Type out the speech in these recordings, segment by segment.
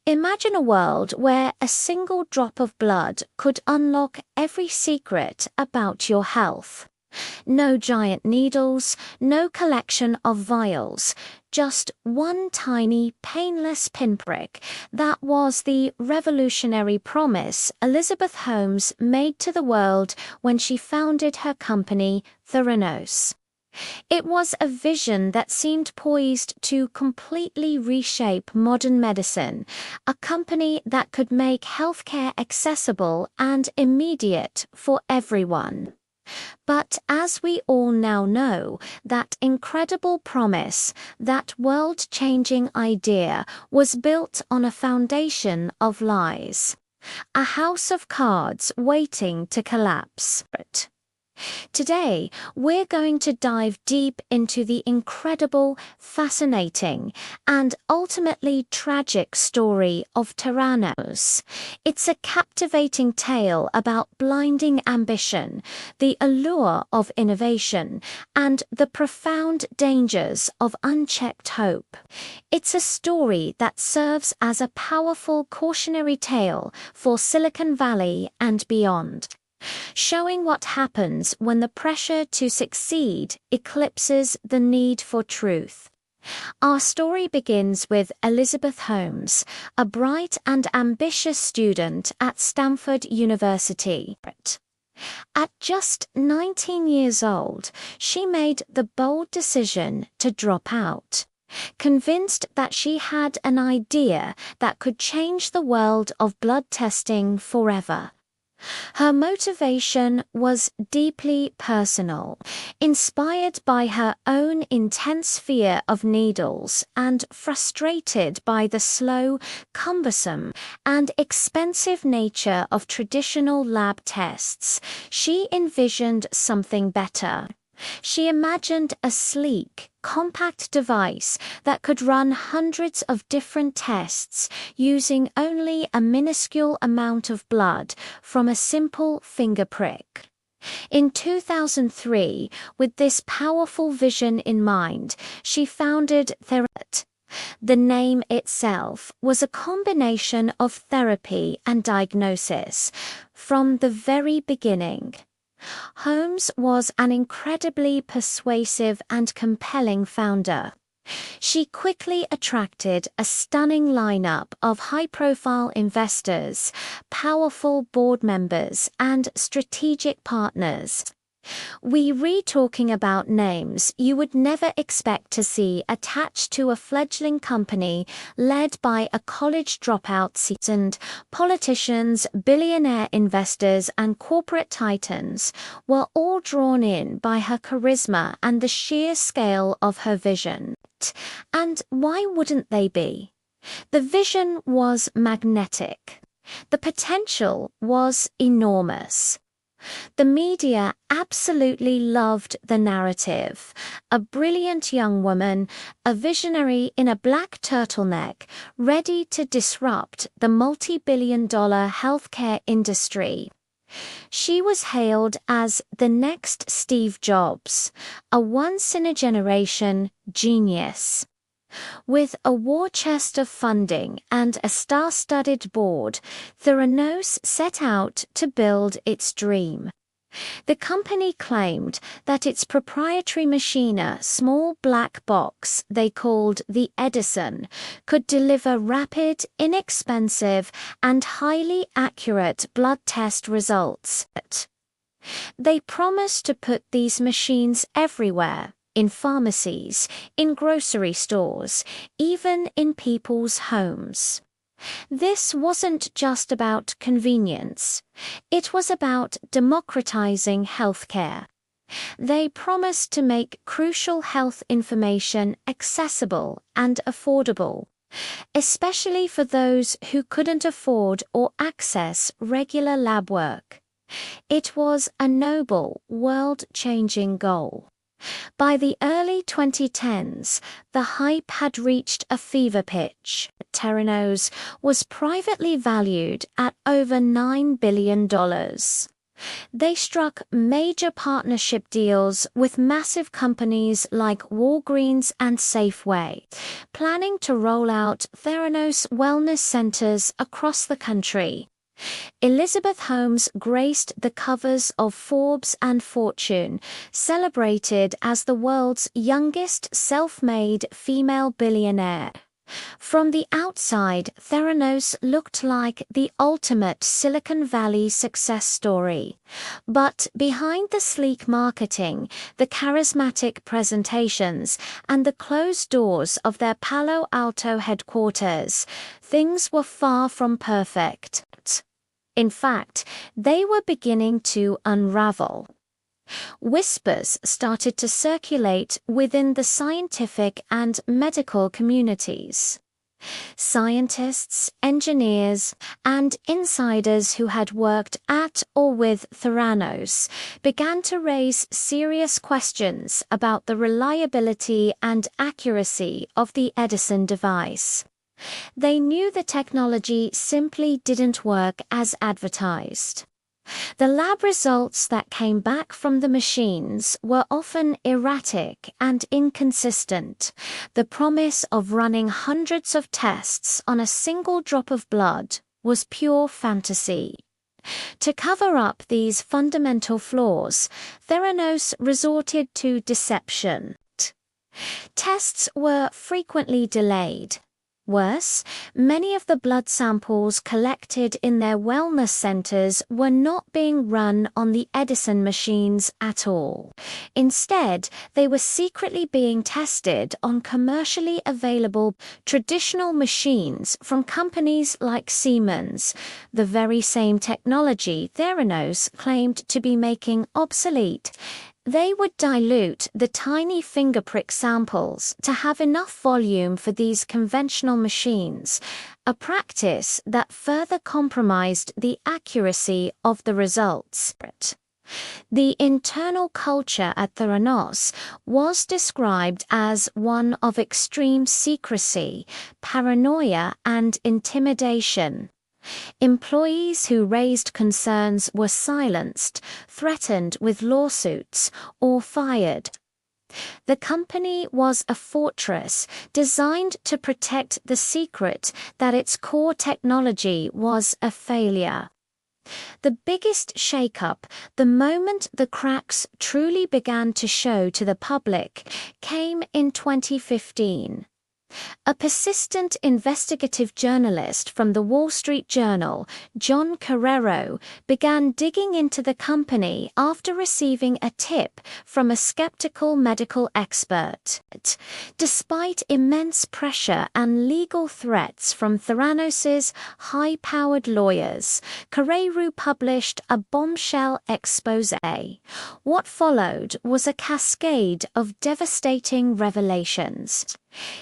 Imagine a world where a single drop of blood could unlock every secret about your health. No giant needles, no collection of vials, just one tiny, painless pinprick. That was the revolutionary promise Elizabeth Holmes made to the world when she founded her company, Theranos. It was a vision that seemed poised to completely reshape modern medicine, a company that could make healthcare accessible and immediate for everyone. But as we all now know, that incredible promise, that world-changing idea, was built on a foundation of lies. A house of cards waiting to collapse. Today, we're going to dive deep into the incredible, fascinating, and ultimately tragic story of Theranos. It's a captivating tale about blinding ambition, the allure of innovation, and the profound dangers of unchecked hope. It's a story that serves as a powerful cautionary tale for Silicon Valley and beyond, showing what happens when the pressure to succeed eclipses the need for truth. Our story begins with Elizabeth Holmes, a bright and ambitious student at Stanford University. At just 19 years old, she made the bold decision to drop out, convinced that she had an idea that could change the world of blood testing forever. Her motivation was deeply personal, inspired by her own intense fear of needles and frustrated by the slow, cumbersome, and expensive nature of traditional lab tests. She envisioned something better. She imagined a sleek, compact device that could run hundreds of different tests using only a minuscule amount of blood from a simple finger prick. In 2003, with this powerful vision in mind, she founded Theranos. The name itself was a combination of therapy and diagnosis from the very beginning. Holmes was an incredibly persuasive and compelling founder. She quickly attracted a stunning lineup of high-profile investors, powerful board members, and strategic partners. We're talking about names you would never expect to see attached to a fledgling company led by a college dropout, seasoned politicians, billionaire investors, and corporate titans were all drawn in by her charisma and the sheer scale of her vision. And why wouldn't they be? The vision was magnetic. The potential was enormous. The media absolutely loved the narrative. A brilliant young woman, a visionary in a black turtleneck, ready to disrupt the multi-billion-dollar healthcare industry. She was hailed as the next Steve Jobs, a once-in-a-generation genius. With a war chest of funding and a star-studded board, Theranos set out to build its dream. The company claimed that its proprietary machine, a small black box they called the Edison, could deliver rapid, inexpensive, and highly accurate blood test results. They promised to put these machines everywhere, in pharmacies, in grocery stores, even in people's homes. This wasn't just about convenience. It was about democratizing healthcare. They promised to make crucial health information accessible and affordable, especially for those who couldn't afford or access regular lab work. It was a noble, world-changing goal. By the early 2010s, the hype had reached a fever pitch. Theranos was privately valued at over $9 billion. They struck major partnership deals with massive companies like Walgreens and Safeway, planning to roll out Theranos wellness centers across the country. Elizabeth Holmes graced the covers of Forbes and Fortune, celebrated as the world's youngest self-made female billionaire. From the outside, Theranos looked like the ultimate Silicon Valley success story. But behind the sleek marketing, the charismatic presentations, and the closed doors of their Palo Alto headquarters, things were far from perfect. In fact, they were beginning to unravel. Whispers started to circulate within the scientific and medical communities. Scientists, engineers, and insiders who had worked at or with Theranos began to raise serious questions about the reliability and accuracy of the Edison device. They knew the technology simply didn't work as advertised. The lab results that came back from the machines were often erratic and inconsistent. The promise of running hundreds of tests on a single drop of blood was pure fantasy. To cover up these fundamental flaws, Theranos resorted to deception. Tests were frequently delayed. Worse, many of the blood samples collected in their wellness centers were not being run on the Edison machines at all. Instead, they were secretly being tested on commercially available traditional machines from companies like Siemens, the very same technology Theranos claimed to be making obsolete. They would dilute the tiny finger prick samples to have enough volume for these conventional machines, a practice that further compromised the accuracy of the results. The internal culture at Theranos was described as one of extreme secrecy, paranoia, and intimidation. Employees who raised concerns were silenced, threatened with lawsuits, or fired. The company was a fortress designed to protect the secret that its core technology was a failure. The biggest shakeup, the moment the cracks truly began to show to the public, came in 2015. A persistent investigative journalist from the Wall Street Journal, John Carrero, began digging into the company after receiving a tip from a skeptical medical expert. Despite immense pressure and legal threats from Theranos' high-powered lawyers, Carrero published a bombshell expose. What followed was a cascade of devastating revelations.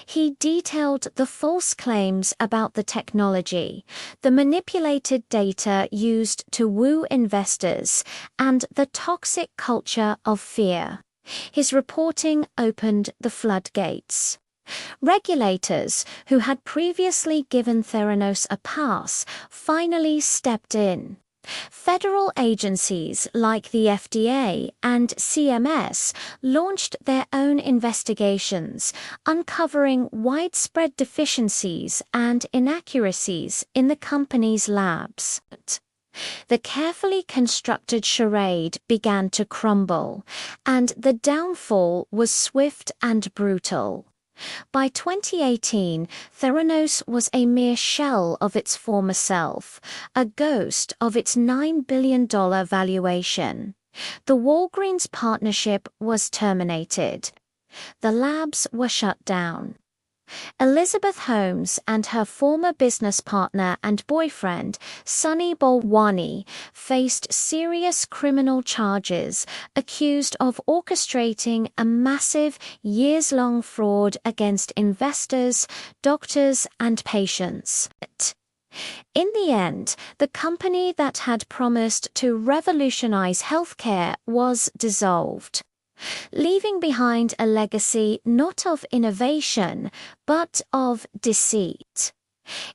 He detailed the false claims about the technology, the manipulated data used to woo investors, and the toxic culture of fear. His reporting opened the floodgates. Regulators, who had previously given Theranos a pass, finally stepped in. Federal agencies like the FDA and CMS launched their own investigations, uncovering widespread deficiencies and inaccuracies in the company's labs. The carefully constructed charade began to crumble, and the downfall was swift and brutal. By 2018, Theranos was a mere shell of its former self, a ghost of its $9 billion valuation. The Walgreens partnership was terminated. The labs were shut down. Elizabeth Holmes and her former business partner and boyfriend, Sunny Balwani, faced serious criminal charges, accused of orchestrating a massive, years-long fraud against investors, doctors, and patients. In the end, the company that had promised to revolutionize healthcare was dissolved, leaving behind a legacy not of innovation, but of deceit.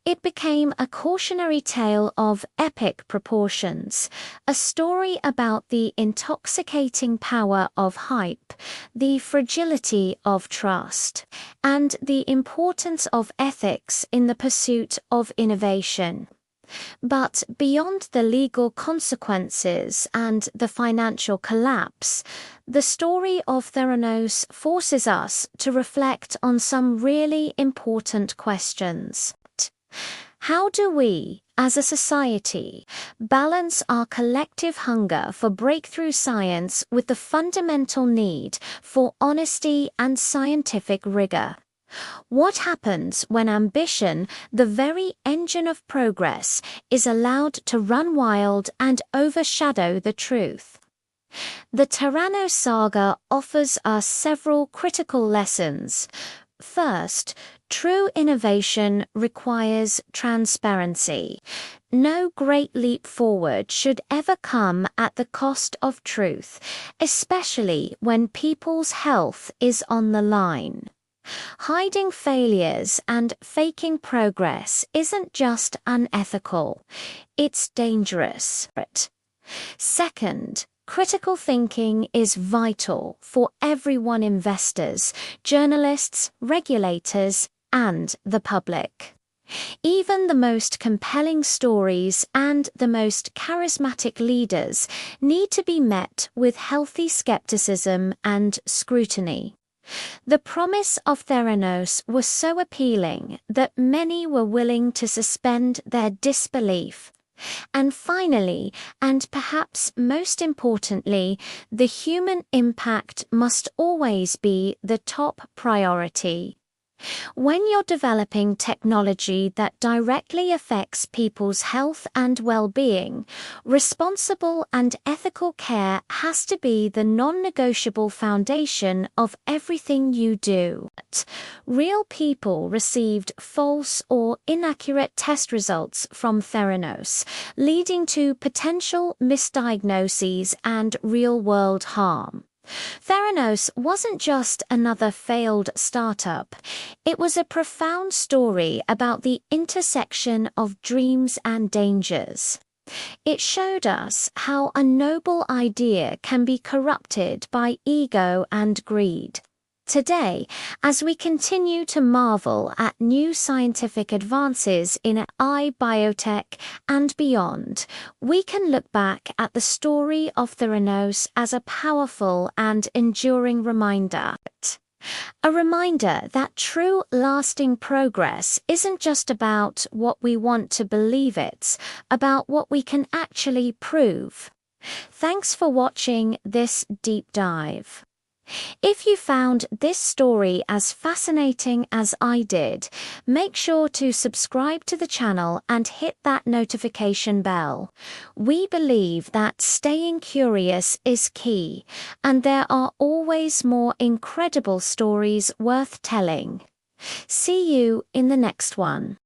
It became a cautionary tale of epic proportions, a story about the intoxicating power of hype, the fragility of trust, and the importance of ethics in the pursuit of innovation. But beyond the legal consequences and the financial collapse, the story of Theranos forces us to reflect on some really important questions. How do we, as a society, balance our collective hunger for breakthrough science with the fundamental need for honesty and scientific rigor? What happens when ambition, the very engine of progress, is allowed to run wild and overshadow the truth? The Theranos saga offers us several critical lessons. First, true innovation requires transparency. No great leap forward should ever come at the cost of truth, especially when people's health is on the line. Hiding failures and faking progress isn't just unethical, it's dangerous. Second, critical thinking is vital for everyone: investors, journalists, regulators, and the public. Even the most compelling stories and the most charismatic leaders need to be met with healthy skepticism and scrutiny. The promise of Theranos was so appealing that many were willing to suspend their disbelief. And finally, and perhaps most importantly, the human impact must always be the top priority. When you're developing technology that directly affects people's health and well-being, responsible and ethical care has to be the non-negotiable foundation of everything you do. Real people received false or inaccurate test results from Theranos, leading to potential misdiagnoses and real-world harm. Theranos wasn't just another failed startup. It was a profound story about the intersection of dreams and dangers. It showed us how a noble idea can be corrupted by ego and greed. Today, as we continue to marvel at new scientific advances in AI, biotech, and beyond, we can look back at the story of Theranos as a powerful and enduring reminder. A reminder that true, lasting progress isn't just about what we want to believe, it's about what we can actually prove. Thanks for watching this deep dive. If you found this story as fascinating as I did, make sure to subscribe to the channel and hit that notification bell. We believe that staying curious is key, and there are always more incredible stories worth telling. See you in the next one.